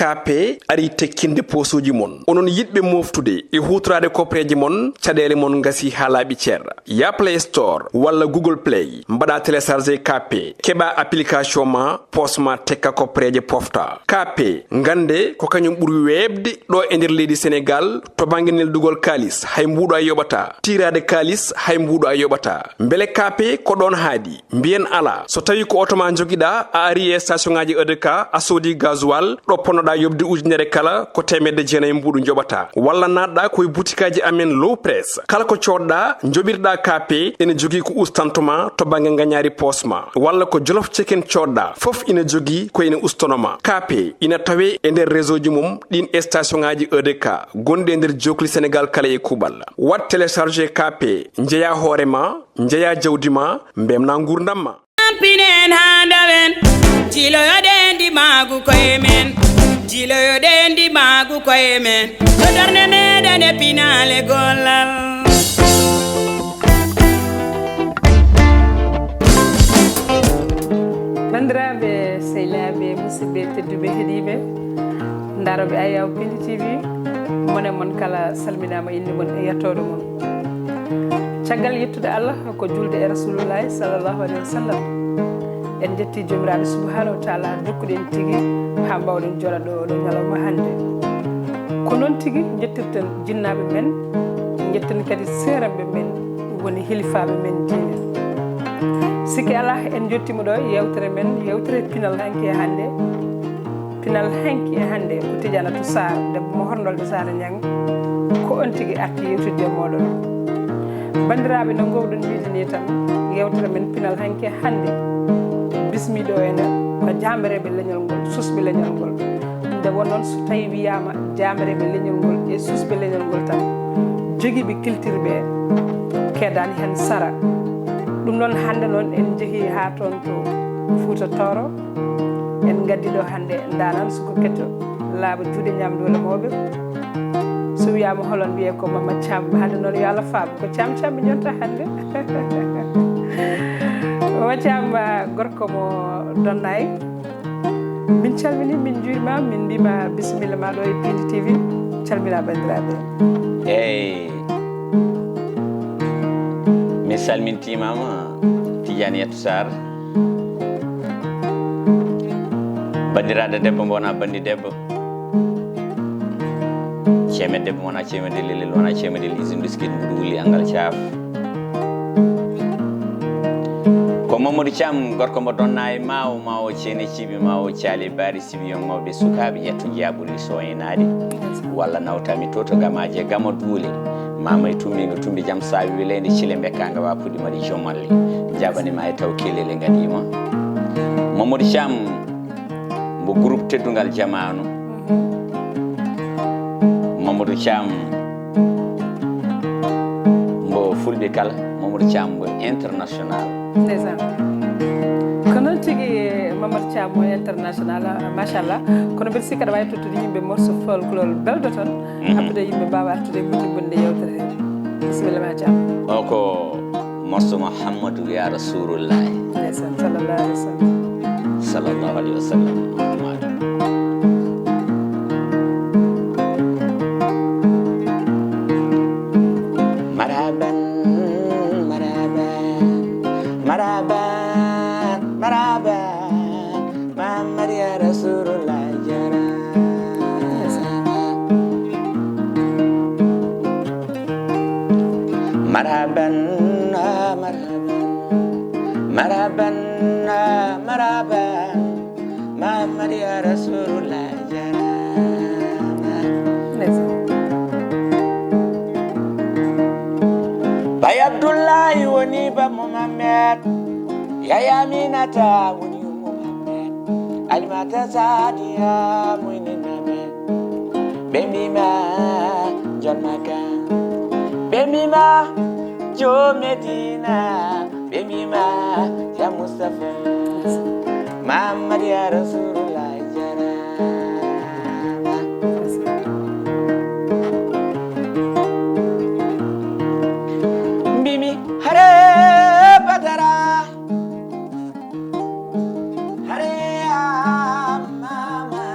kaape ari tekkinde posuji mon onon yidɓe moftude e hutorade kopreji mon caɗele mon gasi ha laaɓi ceerra ya play store walla google play mbaɗa téléchargé kaape keɓa application ma posma tekka kopreje pofta kaape gande ko kañum ɓuuri webde ɗo e nder leydi sénégal to banggue neldugol kalis hay mbuɗo a yoɓata tirade kalis hay mbuɗo a yoɓata beele kaape ko ɗon haadi mbiyen ala so tawi ko oto ma joguiɗa a ari e station ngaji EDK a soodi gasoil ɗo ponnoɗa yobde ujunere kala ko temedde jeenayyi mbuɗu joɓata walla natɗa koye boutikaji amen low press kala ko coɗɗa joɓirɗa kaape ene jogui ko ustantoma to banggue gagnari posma walla ko jolof chicken coɗɗa foof ina jogui ko ina ustonoma kaape ina tawe e nder réseau ji mum ɗin station ngaji EDK gonɗi e nder jokli sénégal kala e kuuɓal wat téléchargé kaape jeeya hoorema jeeya jawdi ma mbemna gurdam ma pinen handawen jiloyoɗendi magu koye men jiloyoɗendi magu koye men to darde meɗen e pinale gollal bandiraɓe sehilaɓe musidɓe tedduɓe heeɗiɓe daroɓe Ayaw Pindi TV mone mon kala salminama inde mon e yettode mon caggal yettude Allah ko julde e rasulullahi sallllahu alayhi wa sallam en jetti jomiraɗo subhanahu wa taala dokkuɗen tigui ha mbawɗen joɗaɗo ɗo ñalawma hande ko noon tigui jettirten jinnaɓe men jetten kadi seeramɓe men woni hilifaɓe men diine sikki ala en jottimo ɗo yewtere men yewtere pinal hanki e hande pinal hanki e hande ko Tidianatou Sarr debbo mo hornolde Sara Niang ko on tigui arti yewtidde e moɗon bandiraɓe no gowɗon wiide ni tan yewtere men pinal hanki hande bismiɗo ene ko jamireɓe leñol ngol susɓe leñol ngol nde wonnoon so tawi wiyama jamireɓe leñol ngol e susɓe leñol ngol tan joguiɓe culture ɓe keedani hen sara ɗum noon hande noon en jeehi ha toon to Fouta Toro en gaddi ɗo hande danan soko ketto laaɓa juuɗe ñamdole mawɓe so wiyama holon wiye ko Mamadou Thiam hande noon yo Allah faabo ko Thiam mi ñonta hande Mamadou Thiam gorko mo Donnay min calmini min juurima min mbima bisimilla ma ɗo e Pindi TV calmina bandiraɓe eyyi mi salmintimama Tidianatou Sarr bandiraɗo debbo wona bandi debbo cemed debbo wona cemede lelel wona cemede usine biskit mbuɗo wuli angal caaf ko Mamadou Thiam gorko mo Donnay mawo ceene cibi mawo caali baari sibiyon mawɓe sukaɓe ƴetto jaɓuli soyenade walla nawtami to gamaje gama duule mamay tummigo tumbi jaam sawi welede cile bekkanga wa puɗɗi maɗi jomalle jaɓanima e taw kelele gadima Mamadou Thiam mbo groupe teddugal jamanu Mamadou Thiam mbo fulɓe kala Mamadou Thiam mbo international ndeysan ko noon tigui Mamadou Thiam mo international machallah kono mbeɗa sikka aɗa wawi tottude yimɓe morceau folklore belɗo tan habbude yimɓe mbawa artude bonde yewtere he bisimilla ma Thiam o ko morceau Mouhamadou ya rasulullahi ndeysan sallallahu alih wa sallam sallallahu alaihi wasallam maraban maraban maraban maraban Muhammad ya rasulullah jara maraban maraban maraban Muhammad ya rasulullah jara Bay Abdullahi woni ba Muhammad Yaya Aminata woni Muhammad Alimata Sadiya woni nabe Bemima John Maka Bemima Jo Medina Bemima ya Mustafa Muhammad ya Rasulullah jara Bimi hare badara hare mama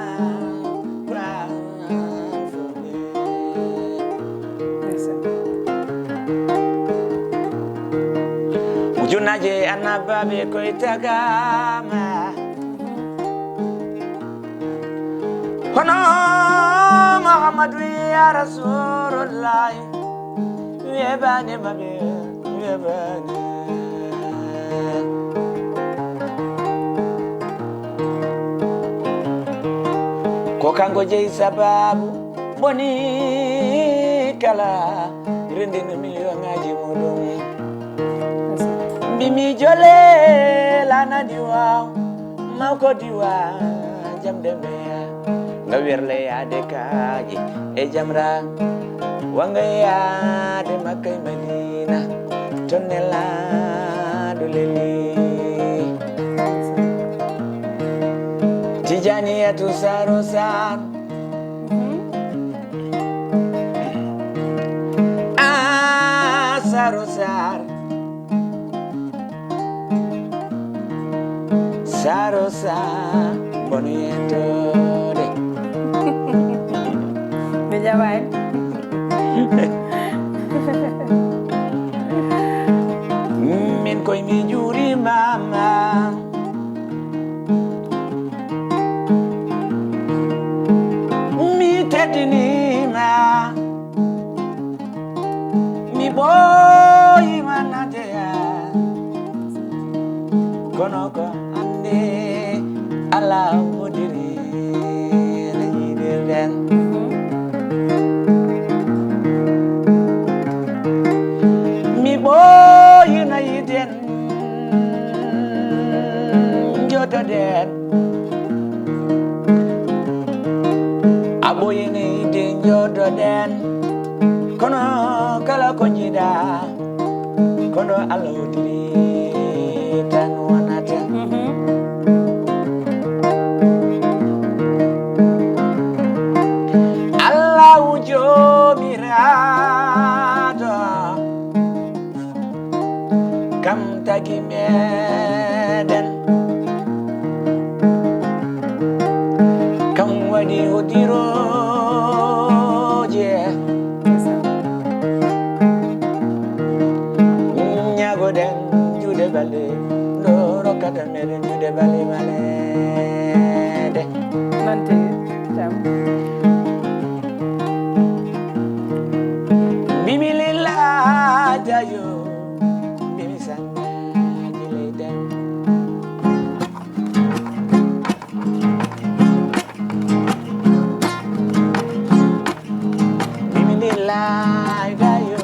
sunnaje annabaɓe koye tagama hono Muhammadu ya Rasulullahi webane maɓe webane ko kanko jeyi sababu boni kala rendino million ngaji muɗum mbimi jole lana diwa mawko diwa jamde mbeya nga werle yaade kaaji e jamra wanga yaade makkay madina tonnelaɗo leli tijaniyatu saro sar saro sar saro sar bonu yentode mi jaɓani min koye mi juurimama mi teddinima mi ɓooyima nadeya kono ko ande ala wodiri ne yiɗirɗen mi ɓooyino yiden jodoɗen a ɓooyino yide jodoɗen kono kala ko jiɗa kono Allah wodiri tan wonata Allahu jomiraɗo kam tagi meɗen kam waɗi hodiroje ñagoɗen juuɗe balɗe ɗo rokkata meɗen juuɗe balɗe balede nante jam bimi lillajayo bimi sannaji leyden bimi lillajayo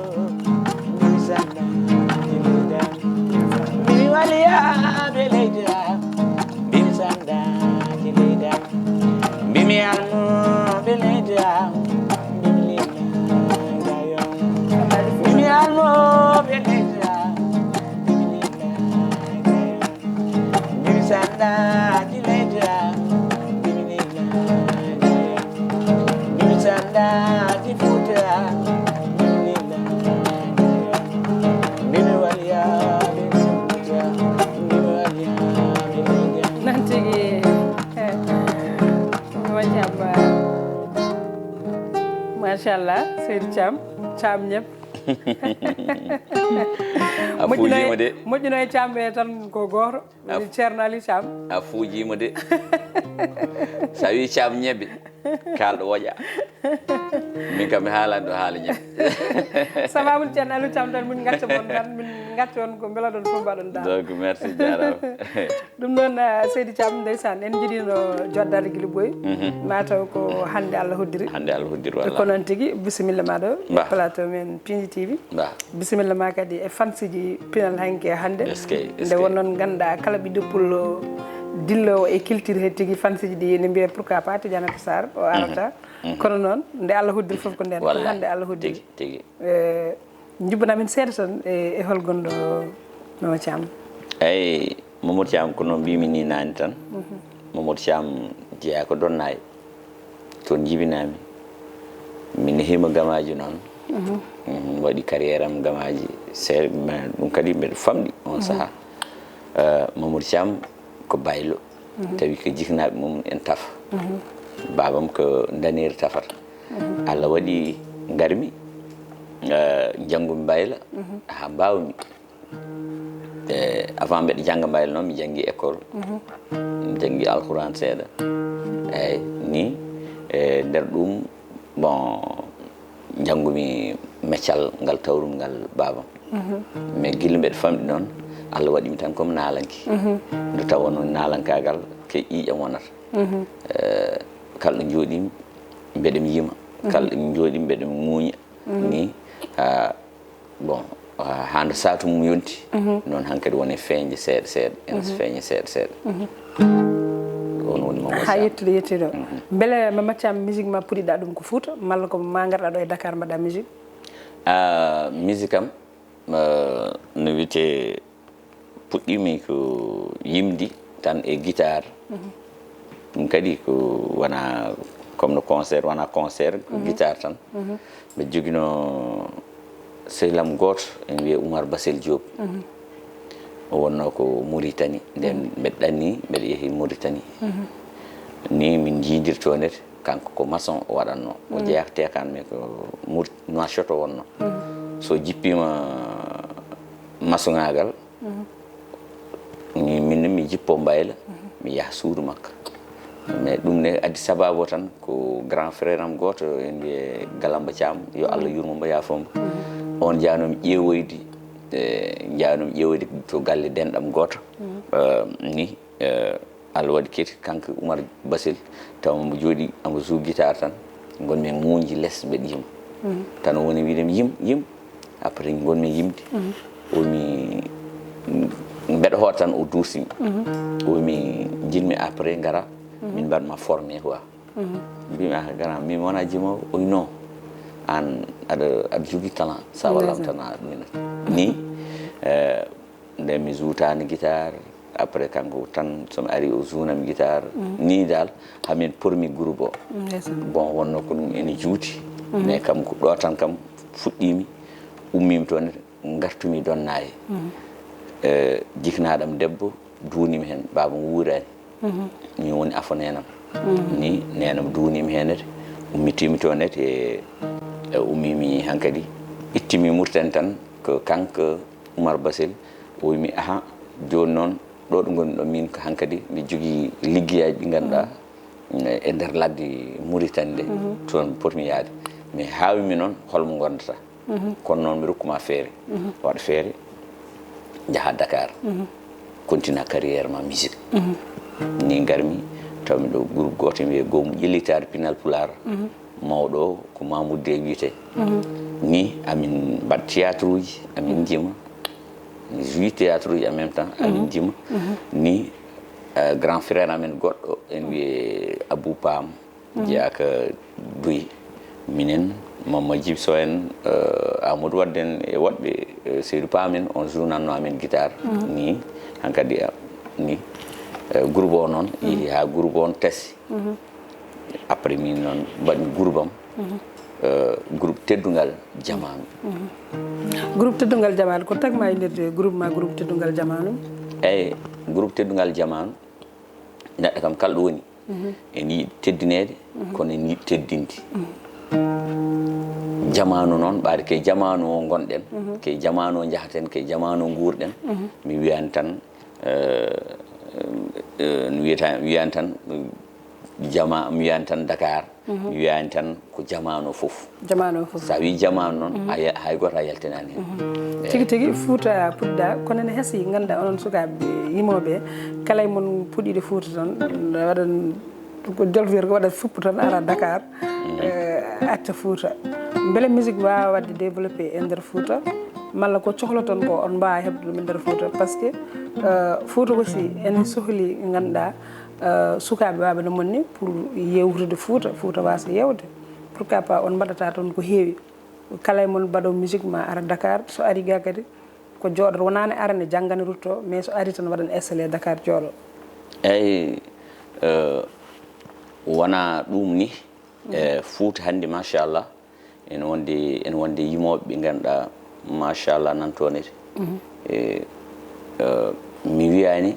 bimi sannaji leyden bimi waliyaɓe leyda bimi sannaji leyden bimi almoɓe leyda bimi lillajayo bimi almoɓe leyda bimi lillajayo bimi sannaji leyda bimi lillajayo bimi sannaji fuuta bimi lillajayo bimi waliyaɓe fuuta bimi waliyaɓe leyda nan tigi wajamba machallah Seydou Thiam ñëpp a fuujima de moƴƴino e Thiamɓe tan ko goto ceerno Ali Thiam a fuujima de sa wi Thiam ñebbe kalɗo woƴa min kam mi haalani ɗo haala ñebbe sababude ceerno Ali Thiam tan min gacca mon tan min gacca on ko beela ɗon fof mbaɗon da donc merci jarama ɗum noon Seydou Thiam ndeysan en jiiɗino joddade guila boyi mataw ko hande Allah hoddiri hande Allah hoddiri walla ko noon tigui bisimilla ma ɗo plateau men Pindi TV bisimilla ma kadi e fansiji pinal hanke hande nde wonnoon ganduɗa kala ɓiɗɗo pullo dillowo e culture he tigui fansiji ɗi ne mbiya pourquoi pas Tidianata Sarr o arata kono noon nde Allah hoddiri foof ko nden ko hande Allah hoddiri tigui jubbanamin seeɗa tan e hol gonɗo Mamadou Thiam eyyi Mamadou Thiam ko noon mbimi ni nani tan Mamadou Thiam jeeya ko Donnay toon jibinami min hima gamaji noon waɗi carriére am gamaji seeɗa ɗum kadi mbeɗa famɗi on saaha Mamadou Thiam ko baylo tawi ko jiknaɓe mum en tafa babam ko danir tafata Allah waɗi garmi janggumi bayla ha mbawmi avant mbeɗa jangga mbaylo noon mi jangi école jangi alquran seeɗa eyyi ni nder ɗum bon jangumi meccal ngal tawrum ngal babam mais gila mbeɗa famɗi noon Allah waɗimi tan comme naalanki nde tawa noon naalankagal ke ƴiƴam wonata kalɗo jooɗimi mbeɗemi yima kalɗo mi jooɗi mbeɗemi muuña ni bon hande satu mum yonti noon hankkadi woni feeñde seeɗa seeɗa ene feeña seeɗa seeɗa on woni Mamadou ha yettude yettiɗo beele Mamadou Thiam musique ma puɗɗiɗa ɗum ko Fouta malla ko ma garɗa ɗo e Dakar mbaɗa musique musique am no wiyete puɗɗimi ko yimdi tan e guitare ɗum kadi ko wona comme no concert wona concert ko guitare tan ɓe joguino sehlam goto en wiye Oumar Bassel Diop o wonno ko Mauritanie nden mbeɗa ɗanni mbeɗa yeehi Mauritanie ni min jiidirtonede kanko ko maçon o waɗanno o jeeyakte kan mais ko Nouakchott o wonno so jippima maçonŋagal min mi jippo mbayla mi yaha suudu makko mais ɗum ne addi sababu tan ko grand frère am goto en wiye Galamba Thiam yo Allah yurmomo yaafombo on janomi ƴeewoyde janomi ƴeewoyde to galle denɗam goto ni Allah waɗi keti kanko Oumar Bassel taw mo jooɗi amo joue guitare tan gonmi muuñji less mbeɗa yima tan o woni wiidemi yim après gonmi yimde omi mbeɗa hoota tan o dursimi omi jinmi après ngara min mbaɗma formé quoi mbimi gara min wona jimowo oy non an aɗa jogui talent sa wallam tan a ɗumina ni nde mi joutani guitare après kanko tan somi ari o jounami guitare ni dal hamin pormi groupe o bon wonno ko ɗum ene juuti mais kam ko ɗo tan kam fuɗɗimi ummimi toon gartumi Donnaye jiknaɗam debbo duunimi hen babam wuurani min woni afo nenam ni nenam duunimi henede ummitimi toon e ummimi hankkadi ittimi Mauritanie tan ko kanko Oumar Bassel o wimi aha joni noon ɗo ɗo gonmi ɗo min ko hankkadi mi jogui liggueyaji ɗi ganduɗa e nder ladde Mauritanie nde toon potmi yaade mais hawimi noon holmo gondata kono noon mi rokkuma feere waɗa feere jaaha Dakar continue carrière ma musique ni garmi tawmi ɗo groupe goto wiye goomu ƴellitare Pinal Pular mawɗo ko Mamoudou De wiyete ni amin mbaɗ théâtre uji amin jima mi joui théâtre uji en même temps amin jima ni grand frère amen goɗɗo en wiye Abou Pam jeeyaka Douyi minen Mamadou Djibso en Amadou Wadde en e woɗɓe Seydou Pamen on journanno amen guitare ni hankkadi ni groupe o noon yeehi ha groupe on tasi après min noon mbaɗmi groupe am groupe Teddungal Jamanu groupe Teddungal Jamanu ko tagma e nder groupe ma groupe Teddungal Jamanu eyyi groupe Teddungal Jamanu neɗɗo kam kalɗo woni en yiiɗi teddinede kono en yiiɗi teddinde jamanu noon ɓaade ke jamanu o gonɗen ke jamanu o jahaten ke jamanu o guurɗen mi wiyani tan no wiyani tan mi wiyani tan Dakar mi wiyani tan ko jamanu fof sa wi jamanu noon hay goto a yaltinani hen tigui tigui Fouta puɗɗa kono ne heesi ganduɗa onon sukaɓe yimoɓe kala e mon puɗɗiɗe Fouta tan waɗan ko jolfiyata ko waɗat fuppu tan ara Dakar acca Fouta beele musique wawa wadde développé e nder Fouta malla ko cohloton ko on mbawa hebde ɗum e nder Fouta par ce que Fouta aussi ene sohli ganduɗa sukaɓe waɓe no monni pour yewtude Fouta wasa yewde pourquoi pas on mbaɗata toon ko heewi kala e mon mbaɗo musique ma ara Dakar so ari ga kadi ko jooɗoto wonani arane janggane rutto mais so ari tan waɗan installé Dakar jooɗo eyyi wona ɗum ni Fouta hande machallah ene wonde yimoɓe ɓe ganduɗa machallah nan tonete mi wiyani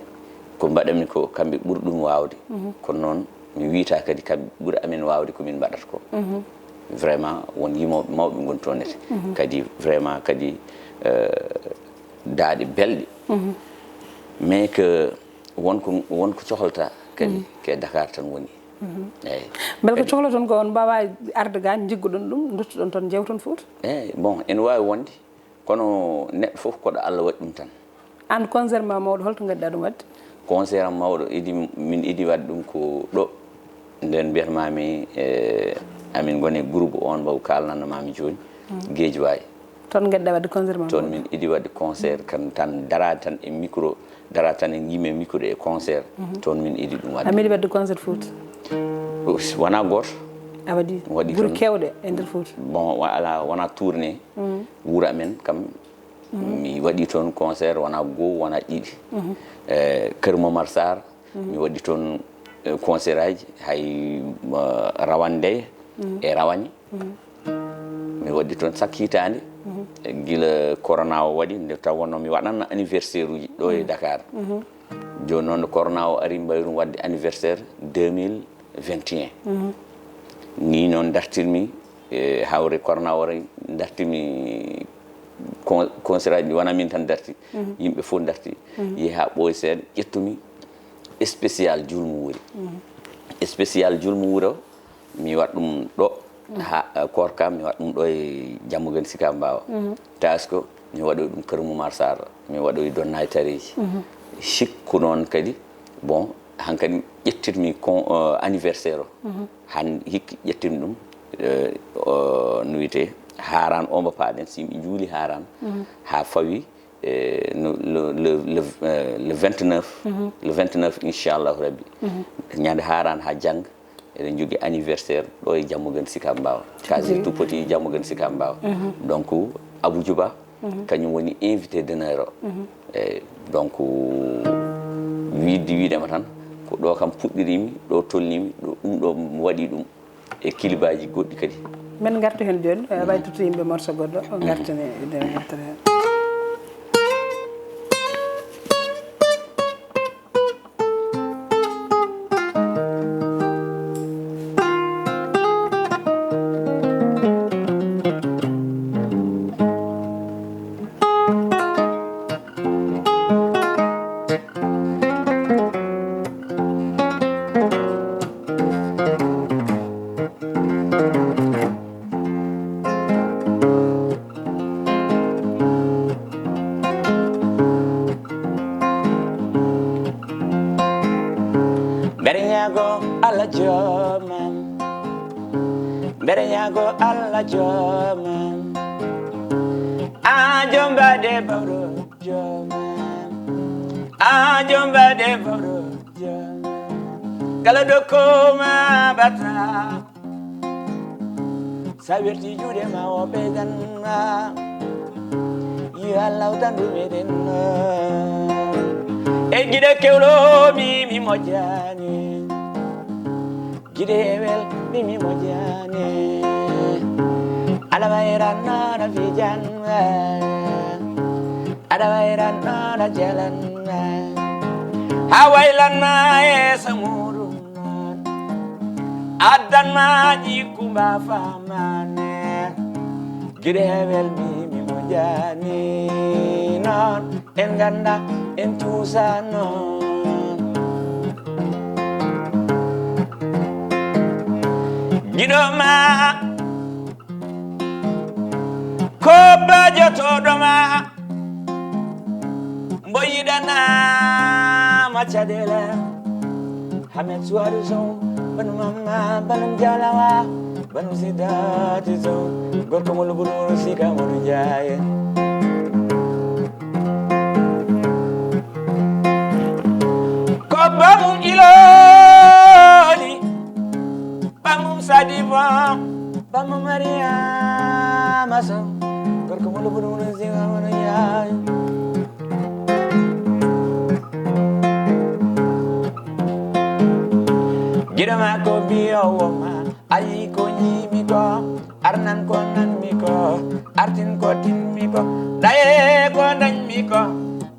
ko mbaɗami ko kamɓe ɓuuri ɗum wawde kono noon mi wiyata kadi kamɓe ɓuuri amen wawde komin mbaɗata ko vraiment won yimoɓe mawɓe gontonete kadi vraiment kadi daaɗe belɗe mais que wonko cohlata kadi ke Dakar tan woni eyyi bel ko cohloton ko on mbawa arde ga jiggodon dum dutton ton jewton Fouta eyyi bon en wawi wonde kono neɗɗo fof koɗo Allah waɗi ɗum tan an concert ma mawɗo holto gadda ɗum wadde concert am mawɗo min idi wadde ɗum ko ɗo nden mbiyatmami amin gone groupe on mbaw kalnannomami joni Guédiawaye ton gadda wadde concert ma toon min idi wadde concert kan tan darade tan e micro darade tan e yimɓe micro e concert toon min idi ɗum wadde amidi wadde concert Fouta wona goto a waɗi ɓuuri kewɗe e nder Fouta bon ala wona tourné wuuro amen kam mi waɗi toon concert wona goho wona ɗiɗi Kër Momar Sarr mi waɗi toon concert aji hay Rawande e Rawagne mi waɗi toon sakkitande guila corona o waɗi nde taw wonno mi waɗanno anniversaire uji ɗo e Dakar joni noon corona o ari mbayrum wadde anniversaire 2021 ni noon dartirmi hawre corona o ari dartirmi concert aji wona min tan darti yimɓe fof darti yeehi ha ɓooyi seeɗa ƴettumi spécial julmu wuuri spécial julmu wuuro mi waɗ ɗum ɗo ha korka mi waɗ ɗum ɗo e Diamaguène Sicap Mbao tasko mi waɗoy ɗum Kër Momar Sarr mi waɗoy Donnay Tareji sikku noon kadi bon hankadi ƴettirmi anniversaire o han hikki ƴettirmi ɗum no wiyete haran o mbo paaɗen so yimɓe juuli haran ha fawi le 29 inchallahu rabbi ñande haran ha jangga eɗen jogui anniversaire ɗo e Diamaguène Sicap Mbao case tout petit Diamaguène Sicap Mbao donc Abou Djouba kañum woni invité d'honneur o eyyi donc wiidema tan ko ɗo kam puɗɗirimi ɗo tolnimi ɗo ɗum ɗo mi waɗi ɗum e kilibaji goɗɗi kadi men gartu hen joni waytoto yimɓe morceau goɗɗo gartane nder yettere hen Berenyago Allah jomam Ajomba de bawro jomam Ajomba de bawro jomam Kala dokoma batra Sawerti jude ma o bedanna Ya Allah utandu medenna E gide kewlo mi mojani Gidewel mimi mojane Adawairan na vijan Adawairan na jalan Hawailan na esamurun Adan ma jikumba famane Gidewel mimi mojane Non enganda entusano Gidoma ko bajotoɗoma mboyiɗana macadela hamen suwaɗu sow banu mamma banu jalawa banu sidati sow gorko mo lubuɗuru sika mono jaye ko bamum iloli bamum sadiba bamum mariama sow gorko mo lubuɗuru sika mono jaye Gidama ko biyowoma ayi ko nyimi ko arnan ko nanmi ko artin ko tinmi ko daye ko dañmi ko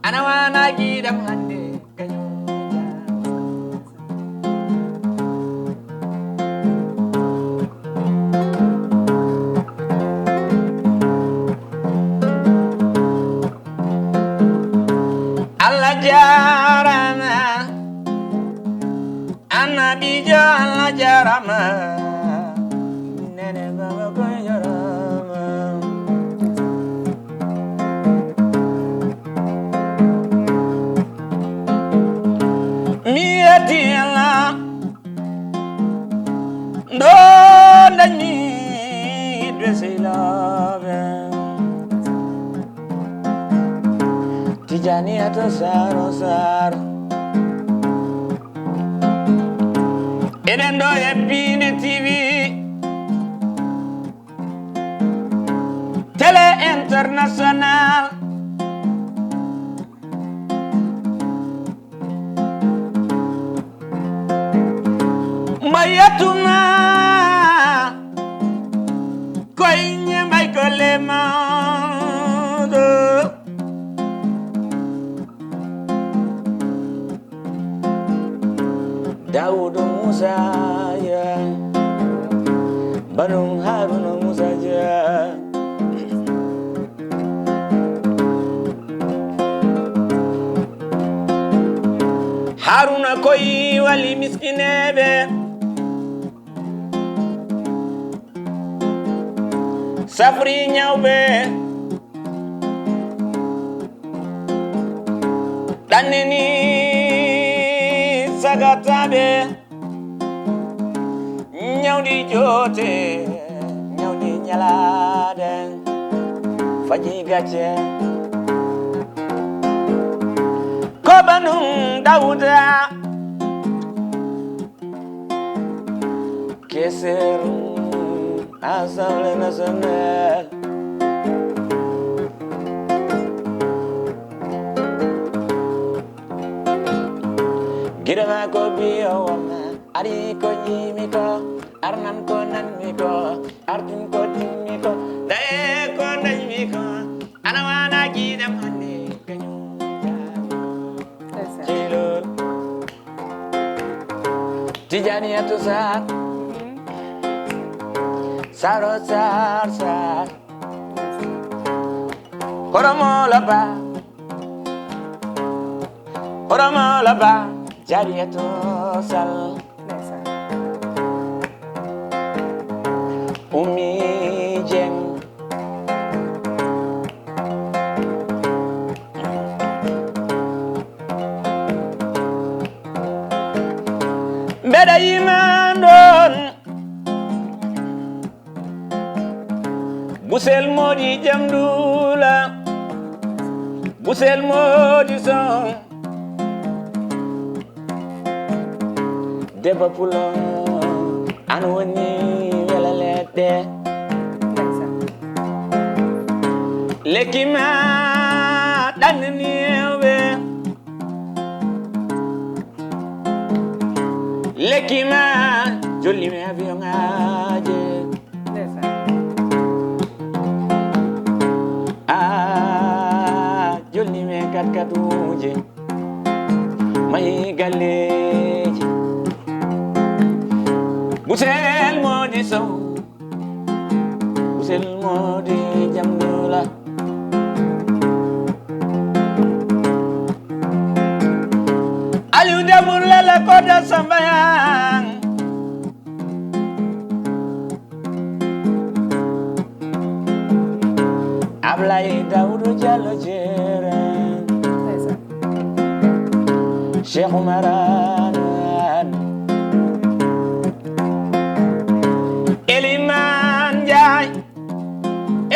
ana wana gidam hande kañum jarama annabijo Allah jarama nene baba ko jarama miyati Allah do ndani dwesilabe tijani ato saro saro eden do Epine TV télé international mayatuma koy ñembay ko lemado Daud Musa ya Barung Harun Musa ya Haruna koy wali miskinebe safri ñawbe daneni sagatabe ñawdi jote ñawdi ñalade faji gacce ko banum Dawuda keser Assemblée nationale girama ko biyo wama ari ko nyimi ko arnan ko nanmi ko artin ko timmi ko daye ko nanmi ko ana wana gidam hande kanyu jilo tijani atu sar saro sar sar horomo laba jariyatu sal umi jeng beda yimandon busel modi jamdula busel modi son deba pulon an woni wela ledde lekima danniwe lekima jolli me avion aje jolli me kat katuje may galeji busel modi sow busel modi jamdula aliou demul la koda sambayang Ablaye Daoudou Diallo jere Cheikh Oumar Eliman Ndiaye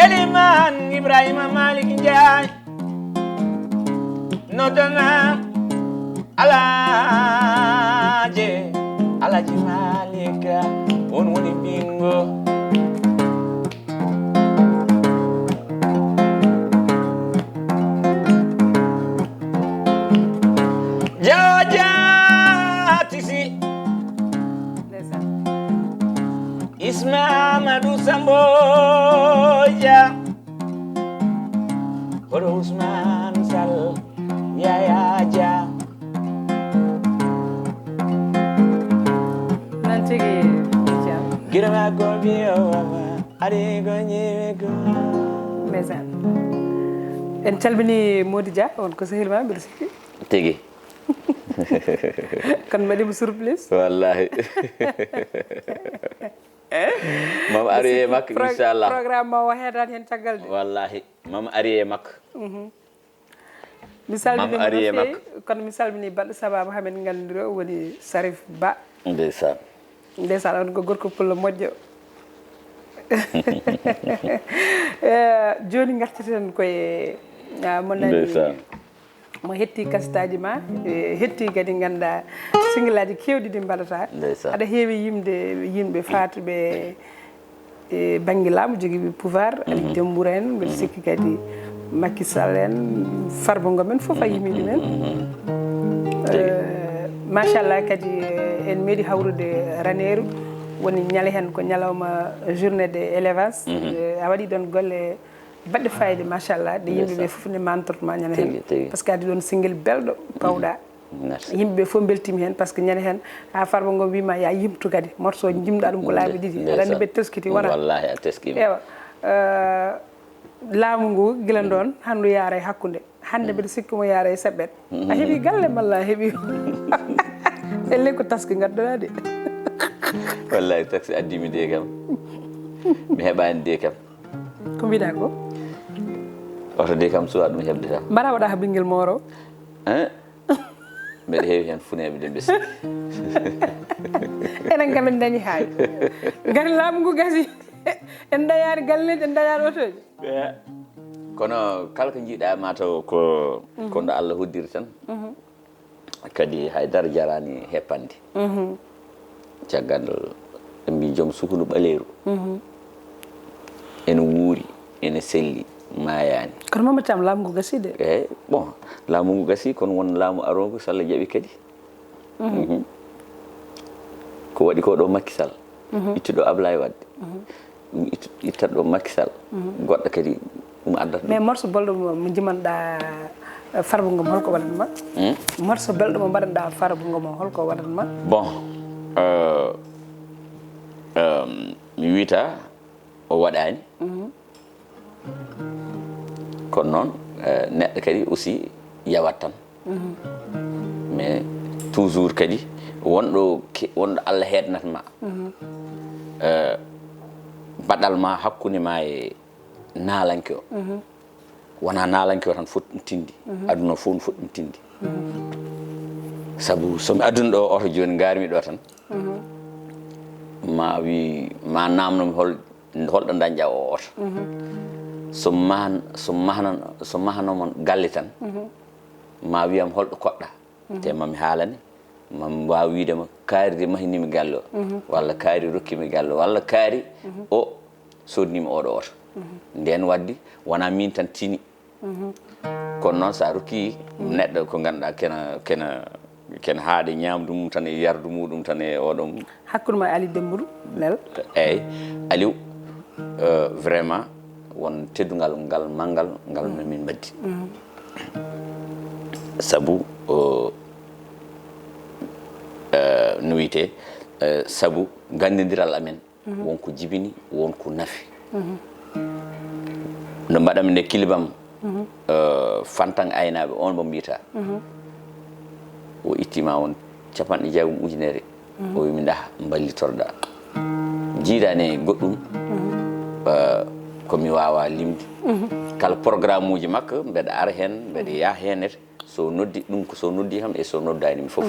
Eliman Ibrahima Malik Ndiaye nodana Alaji Malika on woni bingo Jaja tisi Isma Amadou Samboja Koro Usman Sall Yaya Ja Nantigi Girama ko biyo wama ari ko nyiwe ko Mesan en calmini Mody Dia on ko sehil ma bir sikki tigi kon mbaɗimo surprise wallahi mama ari e makko inchallah programme ma o heedani hen caggal de wallahi mama ari e makko mi salmini Mame Ari e no feewi kono mi salmini baɗɗo sababu hamen gandiri o woni Sarif Ba ndeysan on ko gorko pullo moƴƴo joni garteten koye mo nani mo hetti kasitaji ma hetti kadi ganda single aji kewɗi ɗi mbaɗata aɗa heewi yimɓe fatuɓe e banggue laamu joguiɓe pouvoir Ali Demboura en mbeɗa sikki kadi Macky Sall en Farba Ngom en foof a yimi ɗumen machallah kadi en meeɗi hawrude Raneru woni ñale hen ko ñalawma journée de élevage a waɗi ɗon golle baɗɗe fayide machallah ɗe yimɓeɓe foof ne mantortoma ñande hen par ce que adi ɗon singuel belɗo pawɗa yimɓeɓe fof beltima hen par ce que ñande hen ha Farba Ngom wima ya yimtu kadi morceau jimɗa ɗum ko laabi ɗiɗi aɗa andi ɓe teskiti wona wallahi a teskima ewa laamu ngu gila ɗon handu yaara e hakkude hande mbiɗa sikki mo yaara e seɓɓet a heeɓi galle malla a heeɓi elle ko taski gaddoɗa de wallahi taxi addimi de kam mi heɓani de kam ko mbiɗa ko oto de kam suwa ɗum heɓde tam mbaɗa waɗa ha ɓinguel moro mbeɗa heewi hen funeɓe de mbesi enen kam en dañi haay gati laamu ngu gasi en dayani galleji en dayani otoji kono kala ko jiiɗa mataw ko kono Allah hoddiri tan kadi haydara jarani heppande caggal ɓe mbi joom sukunu ɓaleeru ene wuuri ene selli mayani kono Mamadou Thiam laamu ngu gasi de eyyi bon laamu ngu gasi kono won laamu arongo so Allah jaaɓi kadi ko waɗi ko ɗo Macky Sall ittuɗo Ablaye Wade ittat ɗo Macky Sall goɗɗo kadi ɗum addata mais morceau bolɗo mo jimanɗa Farba Ngom holko waɗatma morceau belɗo mo mbaɗanɗa Farba Ngom holko waɗatma bon mi wita o waɗani kono noon neɗɗo kadi aussi yawat tan mais toujours kadi wonɗo Allah heɗnatma baɗal ma hakkude ma e naalanke o wona naalanke o tan foti ɗum tindi aduna fof no foti ɗum tindi saabu somi aduna ɗo oto joni garmi ɗo tan ma wi ma namnomi holɗo dañƴa o oto so mahanoma galle tan ma wiyam holɗo koɗɗa te mami haalane mami wawi widema kaari de mahinimi galle o walla kaari rokkimi galle o walla kaari o sodnimi oɗo oto nden waddi wona min tan tini kono noon sa rokki neɗɗo ko ganduɗa kena haaɗe ñamdu mum tan e yardu muɗum tan e oɗon hakkude ma Ali Dembourou lel eyyi Aliou vraiment won teddugal ngal manggal ngal min mbaddi saabu no wiyete saabu gandodiral amen wonko jibini wonko nafi no mbaɗami nde kilibam fantan aynaɓe on mo mbiyata o ittima on 50 ujunere o wimi nda ballitorɗa jiiɗani goɗɗum komi wawa limde kala programme uji makko mbeɗa ara hen mbeɗa yaa henete so noddi ɗum ko so noddi kam e so noddanimi foof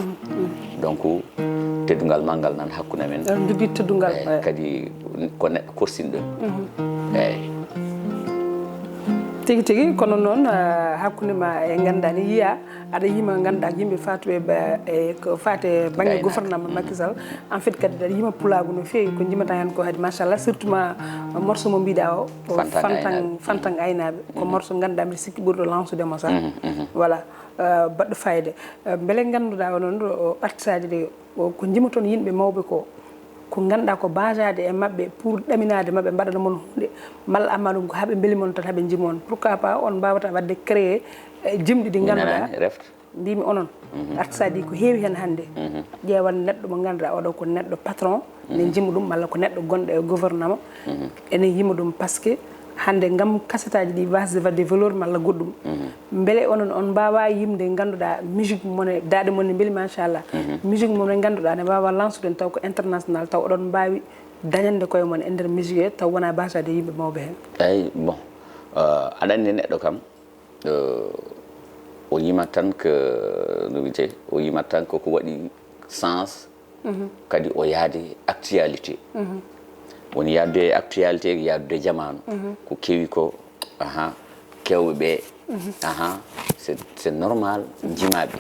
donc teddugal manggal nan hakkude men jogui teddugal kadi ko neɗɗo korsinɗo eyyi tigui tigui kono noon hakkude ma e gandani yiya aɗa yima ganduɗa yimɓe fatuɓe e ko fate banggue gouvernement Macky Sall en fait kadi aɗa yima pulagu no fewi ko jimata hen ko hadi machallah surtout ma morceau mo mbiɗa o fantan aynaɓe ko morceau ganduɗa mbiɗa sikki ɓurɗo lancudemo sa voilà baɗɗo fayde beele ganduɗa onon ɗo ɓartisaji ɗe ko jima toon yimɓe mawɓe ko ganduɗa ko basade e mabɓe pour ɗaminade mabɓe mbaɗana moon hunde malla amma ɗum ko haaɓe beelimon tan haaɓe jimon pourquoi pas on mbawata wadde créé jimɗi ɗi ganduɗa mbimi onon artisaji ko heewi hen hannde ƴeewan neɗɗo mo ganduɗa oɗo ko neɗɗo patron ne jima ɗum malla ko neɗɗo gonɗo e gouvernement ene yima ɗum par ce que hande ngam kasetaji ɗi wasde wadde valeur malla goɗɗum beele onon on mbawa yimde ganduɗa musique mon daade mon ne beeli machallah musique mon ne ganduɗa ne wawa lancude taw ko international taw oɗon mbawi dañande koye mon e nder musique he taw wona basade yimɓe mawɓe hen eyyi bon aɗa andi neɗɗo kam o yimat tan que no wiyete o yimat tan koko waɗi sens kadi o yaade actualité woni yadde actualité yadde jamanu ko kewi ko kewɓe ɓe c'est normal jimaɓe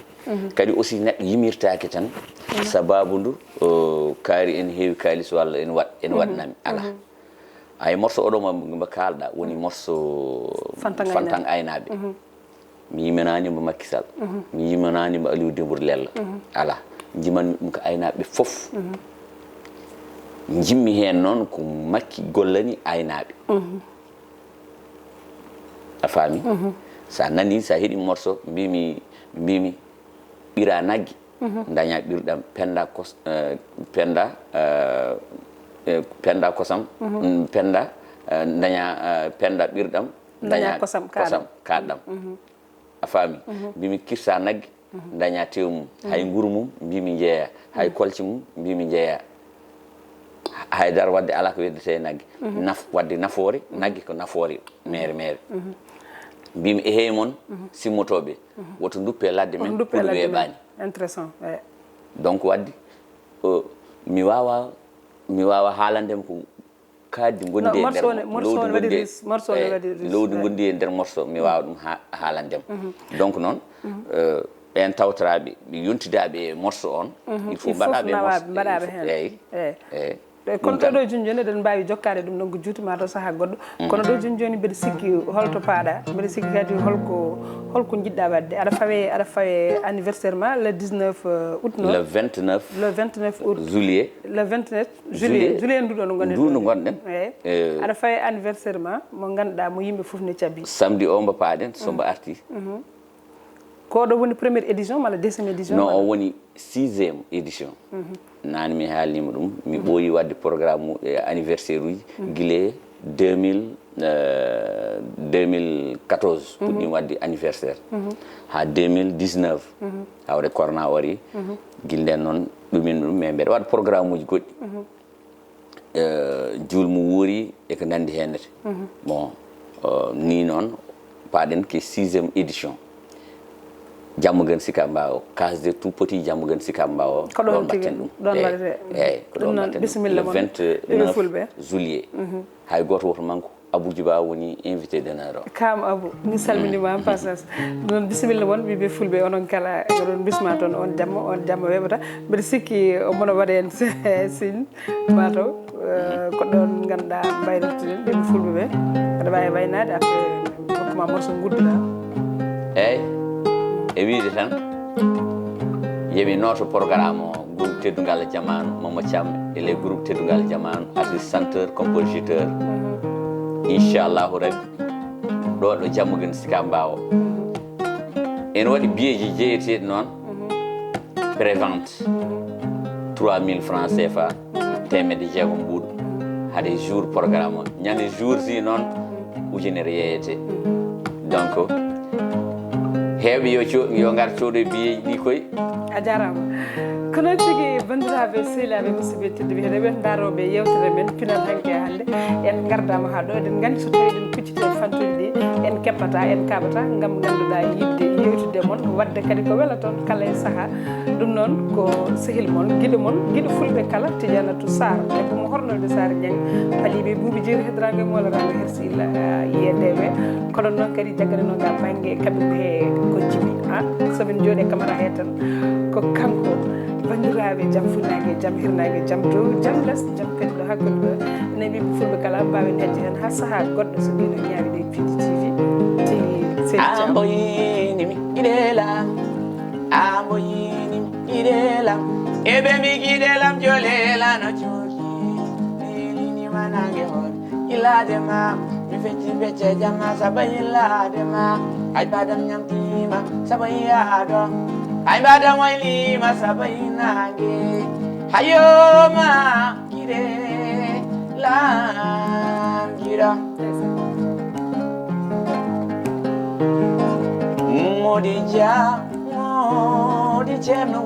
kadi aussi neɗɗo yimirtaki tan sababu ndu kaari en heewi kalis walla en waɗnami ala ay morceau oɗo mo kalɗa woni morceau fantan aynaɓe mi yimananimo Macky Sall mi yimananimo Aliou Dembourou Lella ala jimanmi ɗum ko aynaɓe fof jimmi hen noon ko Macky gollani aynaɓe a faami sa nani sa heeɗi morceau mbimi ɓira naggue daña ɓirɗam penda kosam penda daña penda ɓirɗam daña kosam kaɗɗam a faami mbimi kirsa naggue daña tew mum hay nguru mum mbimi jeeya hay kolci mum mbimi jeeya haydara wadde ala ko weddete naggue wadde nafoore naggue ko nafoore mere mbimi e heey moon simmotoɓe woto duppe ladde men pour weeɓani intéressant donc wadde mi wawa haalandem ko kaddi gondi e nder lowdi gondi e nder morceau mi wawa ɗum haalandem donc noon en tawtoraɓe yontidaɓe e morceau on il faut mbaɗaɓe hen eyyi kono to ɗo joni joni eɗen mbawi jokkade ɗum ɗon ko juuti ma to saaha goɗɗo kono ɗo joni joni mbeɗa sikki holto paaɗa mbeɗa sikki kadi holko jiɗɗa wadde aɗa fawe anniversaire ma le 19 août non le 29 août juillet le 29 juillet nduɗo no gonɗen eyyi aɗa fawe anniversaire ma mo ganduɗa mo yimɓe foof ne cabi samedi o mbo paaɗen sombo arti ko ɗo woni première édition malla deuxième édition non o woni 6e édition nane mi haalnima ɗum mi ɓooyi wadde programme anniversaire uji guilé 2014 puɗɗimi wadde anniversaire ha 2019 hawre corona wari guilɗen noon ɗumin ɗum mais mbeɗa waɗa programme uji goɗɗi julmu wuuri eko nandi hennete bon ni noon paaɗen ke 6e édition Jammugan Sicap Mbao case de tout petit Jammugan Sicap Mbao ko ɗon mbatten ɗum eyyi ko ɗon mbatten bisimilla mon 29 juillet hay goto woto manko Abou Djiba woni invité d'honneur o kam Abou mi salminima en passage noon bisimilla mon ɓiɓe fulɓe onon kala oɗon bisma toon on jamma weɓata mbeɗa sikki omono waɗa en signe mataw ko ɗon ganduɗa mbaynortoɗen ɓiɓe fulɓe ɓe aɗa wawi waynade après hokkuma morso gudduɗa eyyi e wiide tan yeɓe noto programme o groupe teddugal jamanu Momo Thiam et les groupes teddugal jamanu artiste chanteur compositeur inchallahu rabbi ɗo ɗo Jammugan Sicap Mbao en waɗi biyeji jeeyeteɗi noon prévente 3000 francs CFA temedde jeegom ɓuuɗo haade jour programme o ñande jour si noon ujunere yeeyete donc heewɓe yo ngar coodo biyeji ɗi koye a jarama kono tigi bandiraɓe sehilaɓe musidɓe tedduɓe heeɗe daroɓe yewtere men pinal hanke hannde en gardama ha ɗo eɗen gandi so tawi eɗen kucciti e fantuji ɗi en keɓata en kaɓata gam ganduɗa yidde yewtude moon wadde kadi ko wela toon kala e saaha ɗum noon ko sehil moon guiɗo fulɓe kala Tidianatou Sarr e komo hornolde Sarr Dieng paaliɓe buuɓi jeeri heddorago e molarago hersila yedewe kono noon kadi jaggane noon ga banggue kaɓirɗe he ko jibi somin jooɗe camara he tan ko kanko bandiraɓe jaam funnague jaam hirnague jaam dow jaam less jaam kadi ɗo hakkude ɗo ene ɓiɓe fulɓe kala mbawen hedde hen ha saaha goɗɗo so mbino ñaawi ɗe Pidi TV ambo yinimi iɗelam ambo yinimi iɗelam eɓe mbi giɗelam jolelano cooki ɗelinima nangue hoore illade mam mi fecci fecce jamma saba illade ma hay badam ñamtima saba yiyaɗo hay badam waylima saba yinangue hayoma giɗe lam giɗa Modi Dia Modi Cerno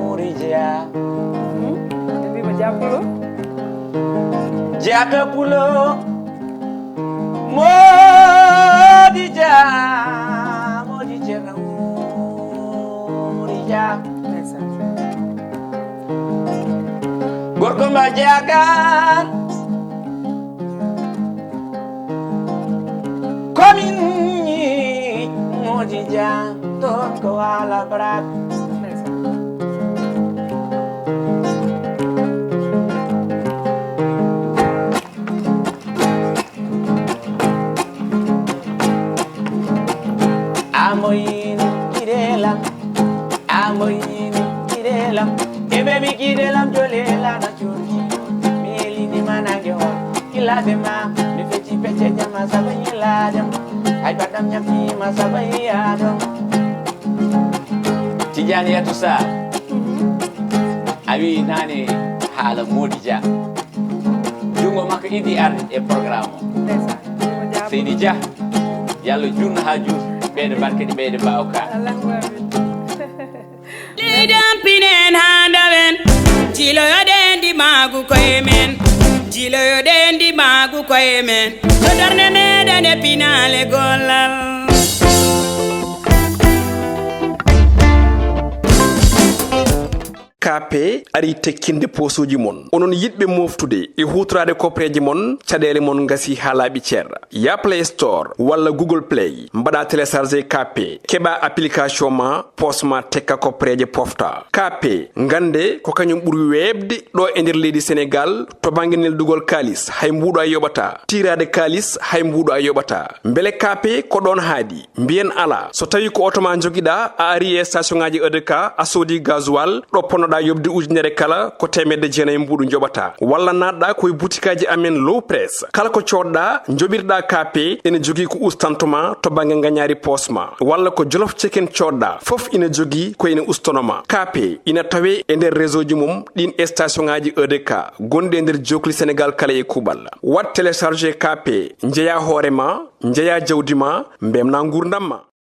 Wuri Dia Debi ma japulo Jaka Pulo Modi Dia Modi Cerno Wuri Dia Gorko mba jagan komin ñi Modi Dia ton ko wala brak amoyin kirelam ebe mi kirelam jolela na churki meli ni manage hon kilade ma mi feci pece jama sabayi ladam ay badam nyamti ma sabayi adam tijani ya tusa abi nani hala Modi Dia jungo makko idi ar e programme Seydi Dia yallo jurna ha jur beede barke di beede bawka Lidam pinen handawen jilo yo dendi magu koyemen jilo yo dendi magu koyemen to darne medane pinale gollal KP ari tekkinde posuji mon onon yidbe moftude e hutrade kopreji mon cadele mon gasi halabi cerra ya Play Store walla Google Play mbada télécharger KP keba application ma posma tekka kopreje pofta KP ngande ko kanyum buri webde do e nder leydi Sénégal to banginel dugol kalis hay mbudo ay yobata tirade kalis hay mbudo ay yobata mbele KP ko don haadi mbien ala so tawi ko automa jogida a ari e station ngaji EDK a sodi gasoil do ponoda yobde ujunere kala ko temedde jeenay mbudu jobata walla nadda koy boutikaji amen low press kala ko codda jobirda KP ene jogi ko ustantuma to bange gagnari posma walla ko jolof chicken codda fof ina jogi ko ina ustonoma KP ina tawe e nder réseau ji mum din station ngaji EDK gonde nder jokli Sénégal kala e kubal wat télécharger KP njeya horema njeya jawdima mbemna gurdamma